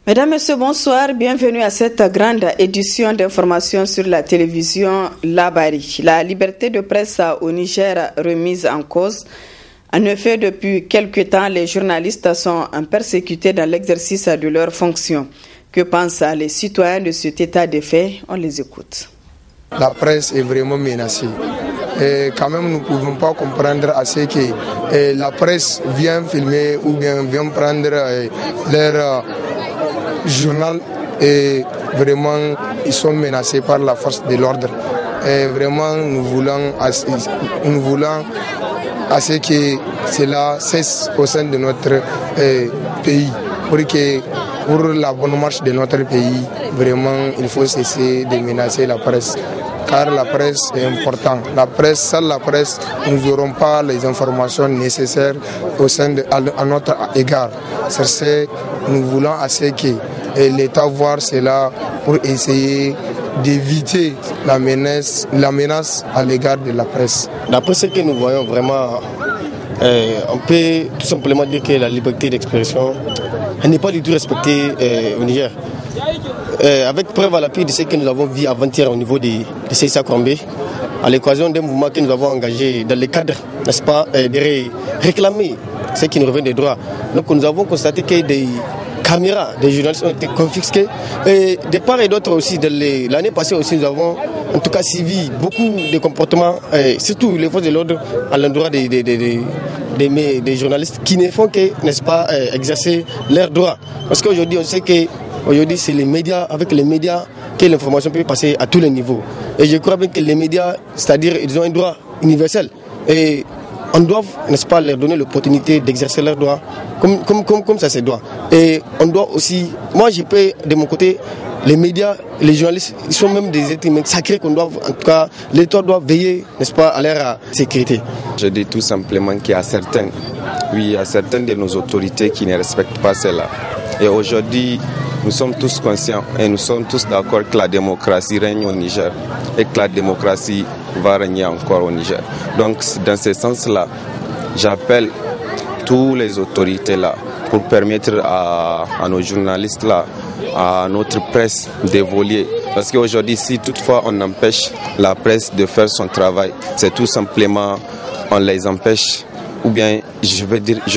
Mesdames, Messieurs, bonsoir. Bienvenue à cette grande édition d'information sur la télévision Labari. La liberté de presse au Niger remise en cause. En effet, depuis quelque temps, les journalistes sont persécutés dans l'exercice de leurs fonctions. Que pensent les citoyens de cet état de fait? On les écoute. La presse est vraiment menacée. Et quand même, nous ne pouvons pas comprendre assez que la presse vient filmer ou bien vient prendre leur journal et vraiment ils sont menacés par la force de l'ordre. Et vraiment, nous voulons assez que cela cesse au sein de notre pays pour la bonne marche de notre pays. Vraiment, il faut cesser de menacer la presse. Car la presse est importante. Sans la presse, nous n'aurons pas les informations nécessaires à notre égard. C'est ce que nous voulons assez que l'État voit cela pour essayer d'éviter la menace à l'égard de la presse. D'après ce que nous voyons vraiment, on peut tout simplement dire que la liberté d'expression n'est pas du tout respectée au Niger. Avec preuve à l'appui de ce que nous avons vu avant-hier au niveau de CSA Kwambé, à l'occasion d'un mouvement que nous avons engagé dans le cadre, n'est-ce pas, de réclamer ce qui nous revient des droits. Donc nous avons constaté que des caméras des journalistes ont été confisquées et de part et d'autre aussi. L'année passée aussi, nous avons en tout cas suivi beaucoup de comportements, surtout les forces de l'ordre à l'endroit des journalistes qui ne font que, n'est-ce pas, exercer leurs droits. Parce qu'aujourd'hui, on sait que aujourd'hui, c'est les médias, avec les médias, que l'information peut passer à tous les niveaux. Et je crois bien que les médias, c'est-à-dire, ils ont un droit universel. Et on doit, n'est-ce pas, leur donner l'opportunité d'exercer leurs droits comme ça se doit. Et on doit aussi, moi je peux, de mon côté, les médias, les journalistes, ils sont même des êtres humains sacrés qu'on doit, en tout cas, l'État doit veiller, n'est-ce pas, à leur sécurité. Je dis tout simplement qu'il y a certaines de nos autorités qui ne respectent pas cela. Et aujourd'hui, nous sommes tous conscients et nous sommes tous d'accord que la démocratie règne au Niger et que la démocratie va régner encore au Niger. Donc, dans ce sens-là, j'appelle toutes les autorités là pour permettre à nos journalistes là, à notre presse d'évoluer. Parce qu'aujourd'hui, si toutefois on empêche la presse de faire son travail, c'est tout simplement on les empêche. Ou bien je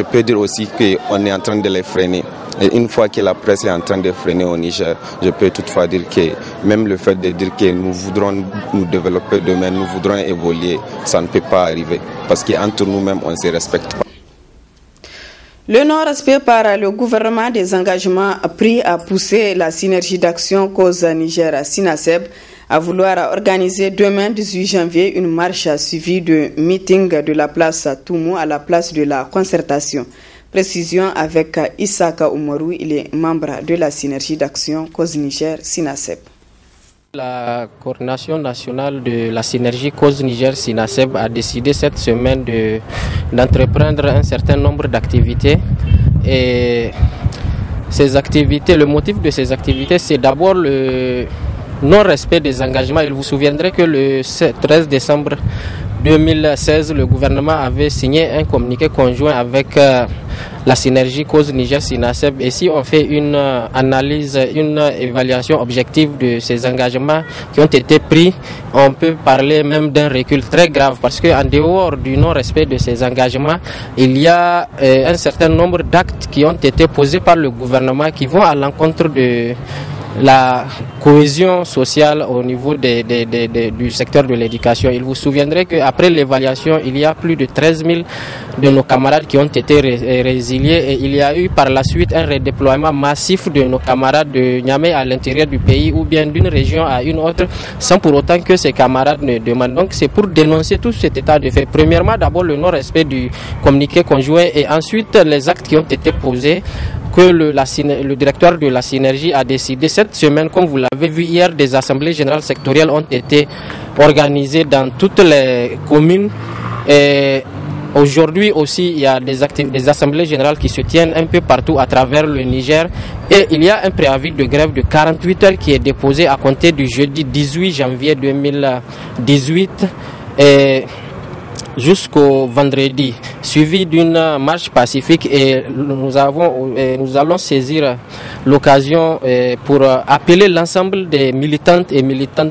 peux dire aussi qu'on est en train de les freiner. Et une fois que la presse est en train de freiner au Niger, je peux toutefois dire que même le fait de dire que nous voudrons nous développer demain, nous voudrons évoluer, ça ne peut pas arriver. Parce qu'entre nous-mêmes, on ne se respecte pas. Le non-respect par le gouvernement des engagements pris a poussé la synergie d'action cause Niger à SINASEB à vouloir organiser demain 18 janvier une marche suivie de meeting de la place Toumou à la place de la concertation. Précision avec Issaka Oumarou, il est membre de la synergie d'action cause Niger SINASEB. La coordination nationale de la synergie cause Niger SINASEB a décidé cette semaine d'entreprendre un certain nombre d'activités. Et ces activités, le motif de ces activités, c'est d'abord le non-respect des engagements. Il vous souviendrez que le 13 décembre 2016, le gouvernement avait signé un communiqué conjoint avec la synergie cause Niger SINASEB. Et si on fait une analyse, une évaluation objective de ces engagements qui ont été pris, on peut parler même d'un recul très grave, parce qu'en dehors du non-respect de ces engagements, il y a un certain nombre d'actes qui ont été posés par le gouvernement qui vont à l'encontre de la cohésion sociale au niveau du secteur de l'éducation. Il vous souviendrez qu'après l'évaluation, il y a plus de 13 000 de nos camarades qui ont été résiliés, et il y a eu par la suite un redéploiement massif de nos camarades de Niamey à l'intérieur du pays ou bien d'une région à une autre sans pour autant que ces camarades ne demandent. Donc c'est pour dénoncer tout cet état de fait. Premièrement, d'abord le non-respect du communiqué conjoint, et ensuite les actes qui ont été posés que le directeur de la synergie a décidé cette semaine. Comme vous l'avez vu hier, des assemblées générales sectorielles ont été organisées dans toutes les communes. Et aujourd'hui aussi, il y a des assemblées générales qui se tiennent un peu partout à travers le Niger. Et il y a un préavis de grève de 48 heures qui est déposé à compter du jeudi 18 janvier 2018. Et jusqu'au vendredi, suivi d'une marche pacifique, et nous allons saisir l'occasion pour appeler l'ensemble des militantes et militants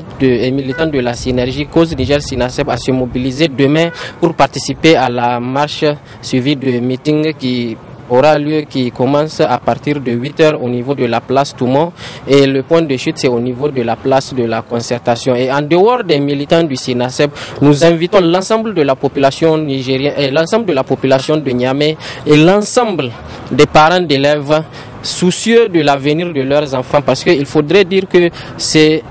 de la synergie Cause Niger Sinaseb à se mobiliser demain pour participer à la marche suivie de meeting qui aura lieu, qui commence à partir de 8h au niveau de la place Toumont, et le point de chute c'est au niveau de la place de la Concertation. Et en dehors des militants du SINASEB, nous invitons l'ensemble de la population nigérienne et l'ensemble de la population de Niamey et l'ensemble des parents d'élèves soucieux de l'avenir de leurs enfants, parce qu'il faudrait dire que c'est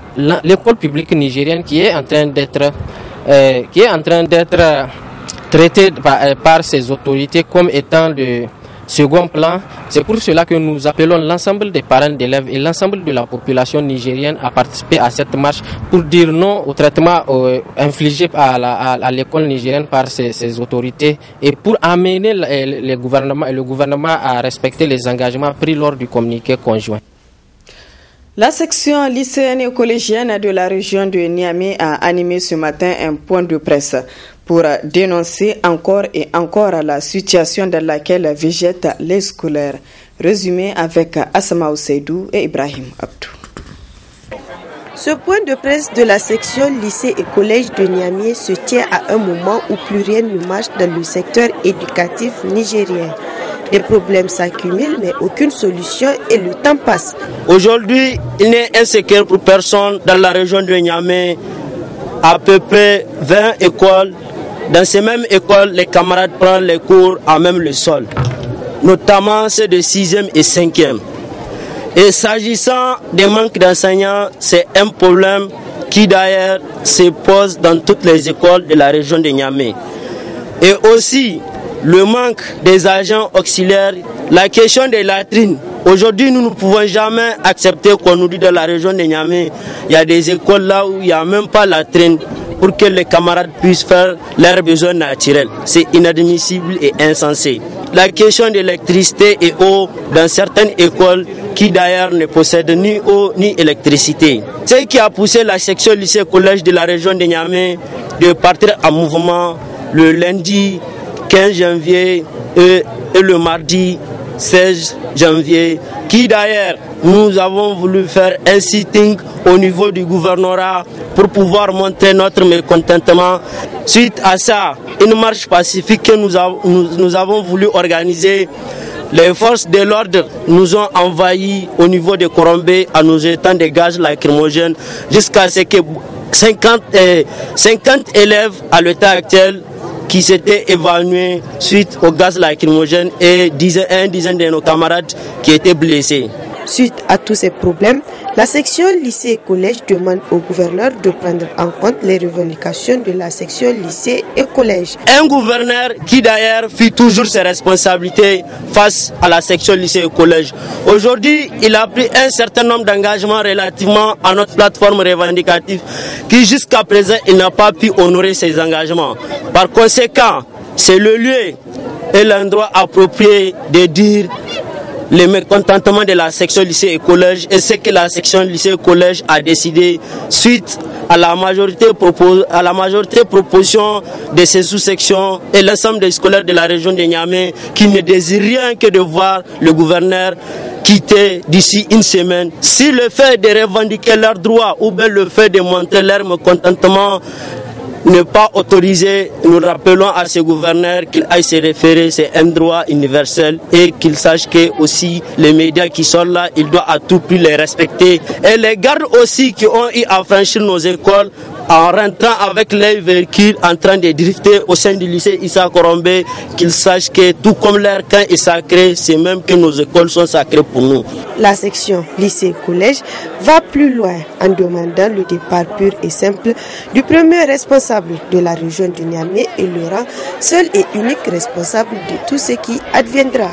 l'école publique nigérienne qui est en train d'être traitée par ces autorités comme étant de second plan. C'est pour cela que nous appelons l'ensemble des parents d'élèves et l'ensemble de la population nigérienne à participer à cette marche pour dire non au traitement infligé à l'école nigérienne par ces autorités, et pour amener le gouvernement à respecter les engagements pris lors du communiqué conjoint. La section lycéenne et collégienne de la région de Niamey a animé ce matin un point de presse pour dénoncer encore et encore la situation dans laquelle végètent les scolaires. Résumé avec Asma Seydou et Ibrahim Abdou. Ce point de presse de la section lycée et collège de Niamey se tient à un moment où plus rien ne marche dans le secteur éducatif nigérien. Des problèmes s'accumulent mais aucune solution et le temps passe. Aujourd'hui, il n'est insécure pour personne dans la région de Niamey. À peu près 20 écoles. Dans ces mêmes écoles, les camarades prennent les cours à même le sol, notamment ceux de 6e et 5e. Et s'agissant des manques d'enseignants, c'est un problème qui d'ailleurs se pose dans toutes les écoles de la région de Niamey. Et aussi, le manque des agents auxiliaires, la question des latrines. Aujourd'hui, nous ne pouvons jamais accepter qu'on nous dise dans la région de Niamey, il y a des écoles là où il n'y a même pas latrine pour que les camarades puissent faire leurs besoins naturels. C'est inadmissible et insensé. La question d'électricité et eau dans certaines écoles qui d'ailleurs ne possèdent ni eau ni électricité. Ce qui a poussé la section lycée-collège de la région de Niamey de partir en mouvement le lundi 15 janvier et le mardi 16 janvier, qui d'ailleurs nous avons voulu faire un sitting au niveau du gouvernorat pour pouvoir montrer notre mécontentement. Suite à ça, une marche pacifique que nous avons voulu organiser. Les forces de l'ordre nous ont envahis au niveau de Korombé en nous jetant des gaz lacrymogènes jusqu'à ce que 50 élèves à l'état actuel qui s'étaient évanouis suite au gaz lacrymogène et une dizaine de nos camarades qui étaient blessés. Suite à tous ces problèmes, la section lycée et collège demande au gouverneur de prendre en compte les revendications de la section lycée et collège. Un gouverneur qui d'ailleurs fit toujours ses responsabilités face à la section lycée et collège. Aujourd'hui, il a pris un certain nombre d'engagements relativement à notre plateforme revendicative qui jusqu'à présent il n'a pas pu honorer ses engagements. Par conséquent, c'est le lieu et l'endroit approprié de dire le mécontentement de la section lycée et collège et ce que la section lycée et collège a décidé suite à la majorité proposition de ces sous-sections et l'ensemble des scolaires de la région de Niamey qui ne désirent rien que de voir le gouverneur quitter d'ici une semaine. Si le fait de revendiquer leurs droits ou bien le fait de montrer leur mécontentement n'est pas autorisé, nous rappelons à ce gouverneur qu'il aille se référer, c'est un droit universel et qu'il sache que aussi les médias qui sont là, il doit à tout prix les respecter. Et les gardes aussi qui ont eu à franchir nos écoles en rentrant avec les véhicules en train de drifter au sein du lycée Issa Korombé, qu'ils sachent que tout comme leur camp est sacré, c'est même que nos écoles sont sacrées pour nous. La section lycée-collège va plus loin en demandant le départ pur et simple du premier responsable de la région de Niamey et le rang seul et unique responsable de tout ce qui adviendra.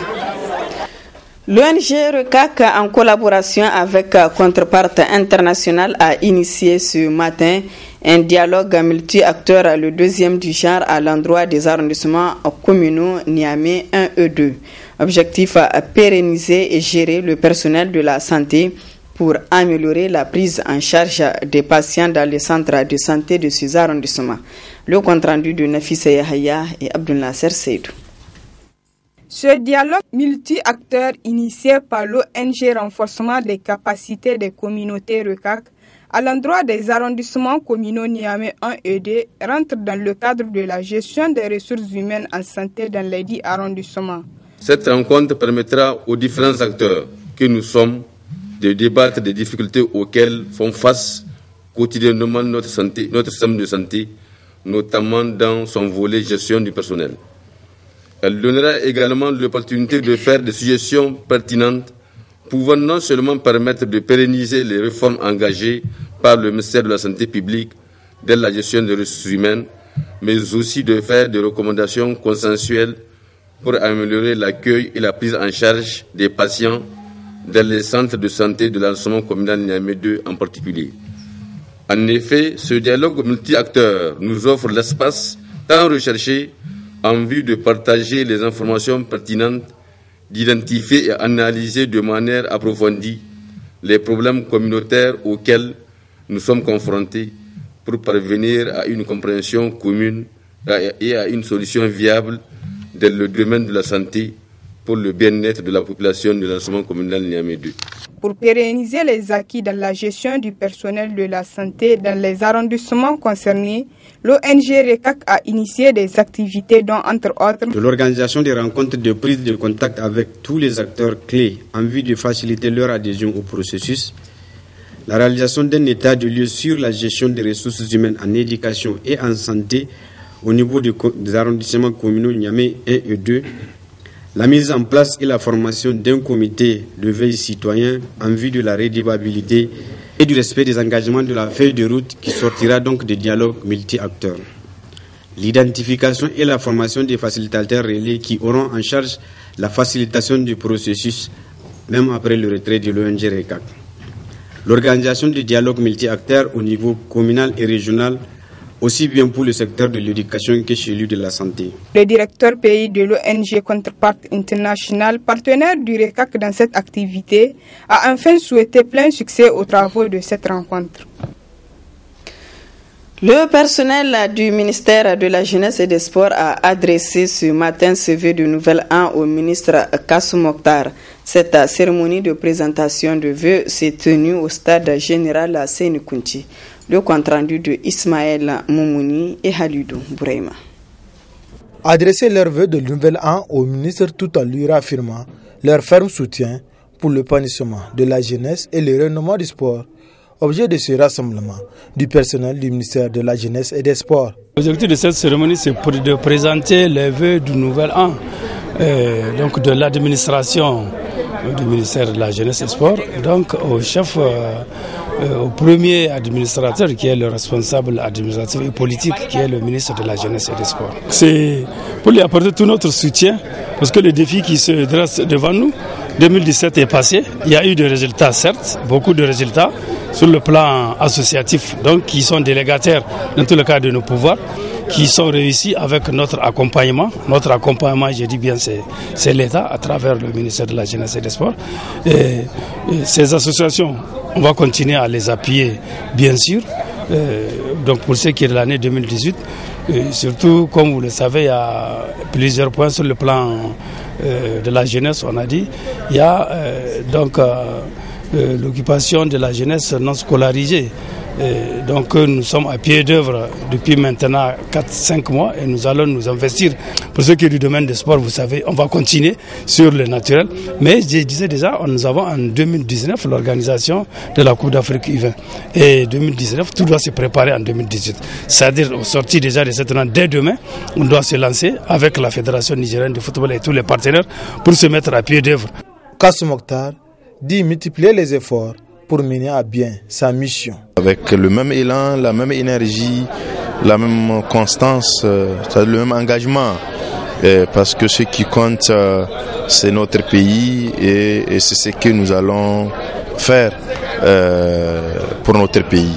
L'ONG RECAC, en collaboration avec Contrepart International, a initié ce matin un dialogue multi-acteurs, le deuxième du genre à l'endroit des arrondissements communaux Niamey 1 et 2. Objectif à pérenniser et gérer le personnel de la santé pour améliorer la prise en charge des patients dans les centres de santé de ces arrondissements. Le compte-rendu de Nafissa Yahaya et Abdul Nasser Seydou. Ce dialogue multi-acteurs initié par l'ONG Renforcement des capacités des communautés RECAC à l'endroit des arrondissements communaux Niamey 1 et 2 rentre dans le cadre de la gestion des ressources humaines en santé dans les 10 arrondissements. Cette rencontre permettra aux différents acteurs que nous sommes de débattre des difficultés auxquelles font face quotidiennement notre système de santé, notamment dans son volet gestion du personnel. Elle donnera également l'opportunité de faire des suggestions pertinentes pouvant non seulement permettre de pérenniser les réformes engagées par le ministère de la Santé publique dans la gestion des ressources humaines, mais aussi de faire des recommandations consensuelles pour améliorer l'accueil et la prise en charge des patients dans les centres de santé de l'arrondissement communal Niamey 2 en particulier. En effet, ce dialogue multi-acteurs nous offre l'espace tant recherché en vue de partager les informations pertinentes, d'identifier et analyser de manière approfondie les problèmes communautaires auxquels nous sommes confrontés pour parvenir à une compréhension commune et à une solution viable dans le domaine de la santé pour le bien-être de la population de l'arrondissement communal Niamey 2. Pour pérenniser les acquis dans la gestion du personnel de la santé dans les arrondissements concernés, l'ONG RECAC a initié des activités dont, entre autres, de l'organisation des rencontres de prise de contact avec tous les acteurs clés en vue de faciliter leur adhésion au processus, la réalisation d'un état de lieu sur la gestion des ressources humaines en éducation et en santé au niveau des arrondissements communaux Niamey 1 et 2, la mise en place et la formation d'un comité de veille citoyen en vue de la redevabilité et du respect des engagements de la feuille de route qui sortira donc des dialogues multi-acteurs. L'identification et la formation des facilitateurs relais qui auront en charge la facilitation du processus, même après le retrait de l'ONG RECAC. L'organisation du dialogue multi-acteurs au niveau communal et régional, aussi bien pour le secteur de l'éducation que celui de la santé. Le directeur pays de l'ONG Counterpart International, partenaire du RECAC dans cette activité, a enfin souhaité plein succès aux travaux de cette rencontre. Le personnel du ministère de la Jeunesse et des Sports a adressé ce matin ce vœu de nouvel an au ministre Kassou Mokhtar. Cette cérémonie de présentation de vœux s'est tenue au stade général Sénikounti. Le compte-rendu de Ismaël Moumouni et Halidou Bouraima. Adresser leurs vœux de nouvel an au ministre tout en lui réaffirmant leur ferme soutien pour le panissement de la jeunesse et le rayonnement du sport. Objet de ce rassemblement du personnel du ministère de la Jeunesse et des Sports. L'objectif de cette cérémonie, c'est de présenter les vœux du nouvel an, donc de l'administration du ministère de la Jeunesse et des Sports, donc au chef, au premier administrateur qui est le responsable administratif et politique qui est le ministre de la Jeunesse et des Sports. C'est pour lui apporter tout notre soutien parce que le défi qui se dresse devant nous, 2017 est passé, il y a eu des résultats certes, beaucoup de résultats sur le plan associatif, donc qui sont délégataires dans tout le cas de nos pouvoirs, qui sont réussis avec notre accompagnement. Notre accompagnement, je dis bien, c'est l'État à travers le ministère de la Jeunesse et des Sports. Et ces associations, on va continuer à les appuyer, bien sûr. Donc pour ce qui est de l'année 2018, surtout, comme vous le savez, il y a plusieurs points sur le plan de la jeunesse, on a dit. Il y a l'occupation de la jeunesse non scolarisée. Donc nous sommes à pied d'œuvre depuis maintenant 4-5 mois et nous allons nous investir. Pour ce qui est du domaine des sports, vous savez, on va continuer sur le naturel. Mais je disais déjà, nous avons en 2019 l'organisation de la Coupe d'Afrique U20. Et 2019, tout doit se préparer en 2018. C'est-à-dire, au sorti déjà de cette année, dès demain, on doit se lancer avec la Fédération nigérienne de football et tous les partenaires pour se mettre à pied d'œuvre. Kassou Mokhtar dit multiplier les efforts pour mener à bien sa mission. Avec le même élan, la même énergie, la même constance, le même engagement. Parce que ce qui compte, c'est notre pays et c'est ce que nous allons faire pour notre pays.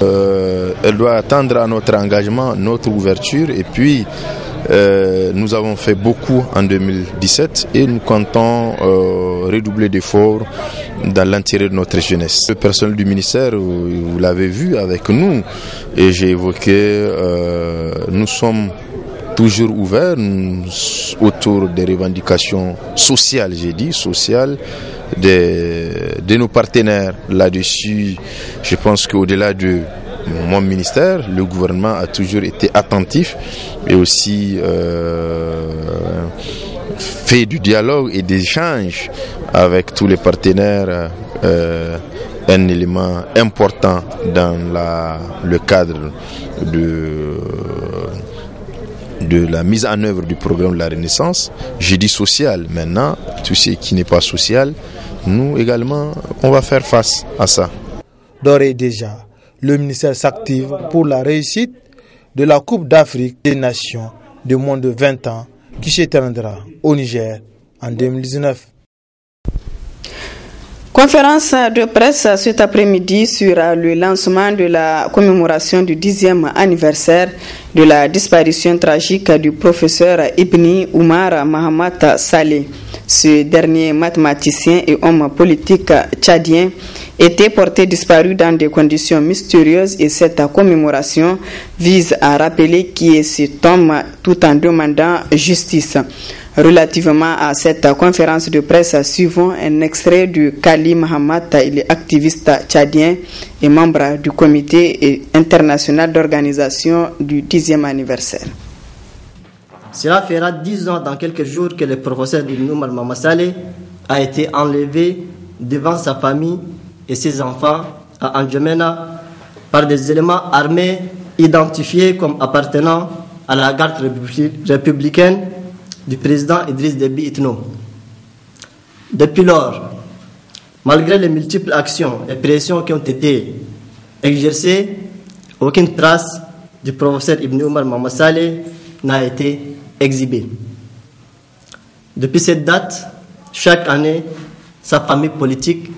Elle doit attendre à notre engagement, notre ouverture et puis nous avons fait beaucoup en 2017 et nous comptons redoubler d'efforts dans l'intérêt de notre jeunesse. Le personnel du ministère, vous l'avez vu avec nous, et j'ai évoqué, nous sommes toujours ouverts autour des revendications sociales, j'ai dit, sociales, de nos partenaires. Là-dessus, je pense qu'au-delà de mon ministère, le gouvernement a toujours été attentif et aussi fait du dialogue et des échanges avec tous les partenaires, un élément important dans le cadre de la mise en œuvre du programme de la Renaissance. J'ai dit social, maintenant, tout ce qui n'est pas social, nous également, on va faire face à ça. D'ores et déjà, le ministère s'active pour la réussite de la Coupe d'Afrique des Nations de moins de 20 ans qui se tiendra au Niger en 2019. Conférence de presse cet après-midi sur le lancement de la commémoration du 10e anniversaire de la disparition tragique du professeur Ibni Oumar Mahamat Saleh. Ce dernier mathématicien et homme politique tchadien était porté disparu dans des conditions mystérieuses et cette commémoration vise à rappeler qui est cet homme tout en demandant justice. Relativement à cette conférence de presse, suivons un extrait de Kali Mahamat, il est activiste tchadien et membre du comité international d'organisation du 10e anniversaire. Cela fera 10 ans dans quelques jours que le professeur Ibn Oumar Mahamat Saleh a été enlevé devant sa famille et ses enfants à N'Djamena par des éléments armés identifiés comme appartenant à la garde républicaine du président Idriss Déby Itno. Depuis lors, malgré les multiples actions et pressions qui ont été exercées, aucune trace du professeur Ibn Oumar Mahamat Saleh n'a été exhibée. Depuis cette date, chaque année, sa famille politique,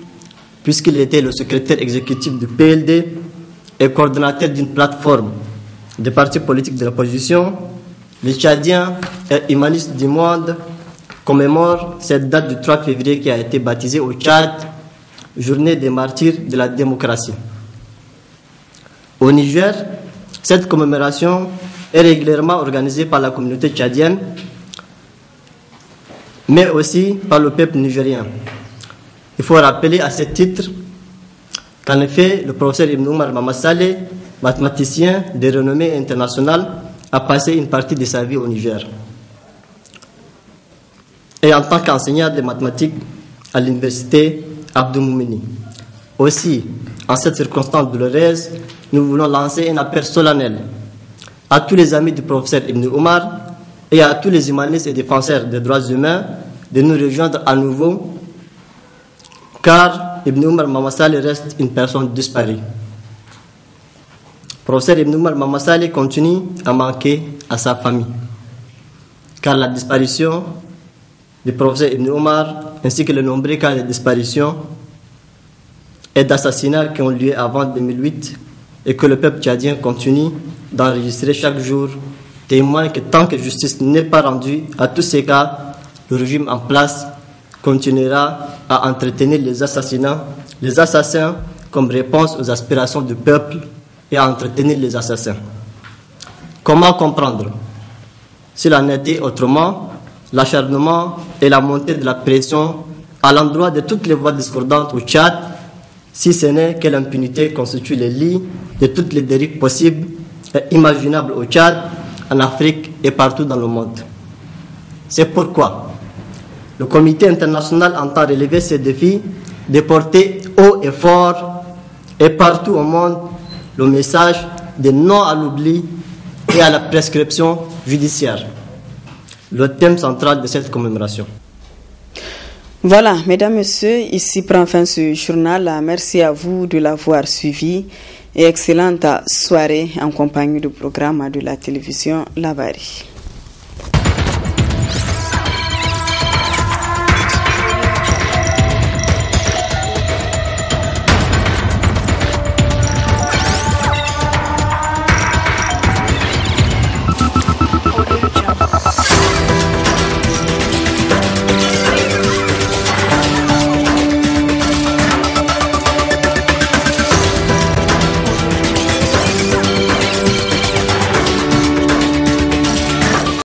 puisqu'il était le secrétaire exécutif du PLD et coordonnateur d'une plateforme des partis politiques de l'opposition, les Tchadiens et humanistes du monde commémorent cette date du 3 février qui a été baptisée au Tchad, journée des martyrs de la démocratie. Au Niger, cette commémoration est régulièrement organisée par la communauté tchadienne, mais aussi par le peuple nigérien. Il faut rappeler à ce titre qu'en effet, le professeur Ibn Oumar Mahamat Saleh, mathématicien de renommée internationale, a passé une partie de sa vie au Niger. Et en tant qu'enseignant de mathématiques à l'université Abdou Moumouni. Aussi, en cette circonstance douloureuse, nous voulons lancer un appel solennel à tous les amis du professeur Ibn Oumar et à tous les humanistes et défenseurs des droits humains de nous rejoindre à nouveau, car Ibn Oumar Mahamat Saleh reste une personne disparue. Professeur Ibn Oumar Mahamat Saleh continue à manquer à sa famille, car la disparition du professeur Ibn Oumar ainsi que le nombreux cas de disparition et d'assassinats qui ont lieu avant 2008 et que le peuple tchadien continue d'enregistrer chaque jour témoignent que tant que justice n'est pas rendue à tous ces cas, le régime en place continuera à entretenir les assassins comme réponse aux aspirations du peuple et à entretenir les assassins. Comment comprendre? S'il en était autrement, l'acharnement et la montée de la pression à l'endroit de toutes les voix discordantes au Tchad, si ce n'est que l'impunité constitue le lit de toutes les dérives possibles et imaginables au Tchad, en Afrique et partout dans le monde. C'est pourquoi le comité international entend relever ces défis de porter haut et fort et partout au monde le message de non à l'oubli et à la prescription judiciaire, le thème central de cette commémoration. Voilà, mesdames, messieurs, ici prend fin ce journal. Merci à vous de l'avoir suivi et excellente soirée en compagnie du programme de la télévision Lavari.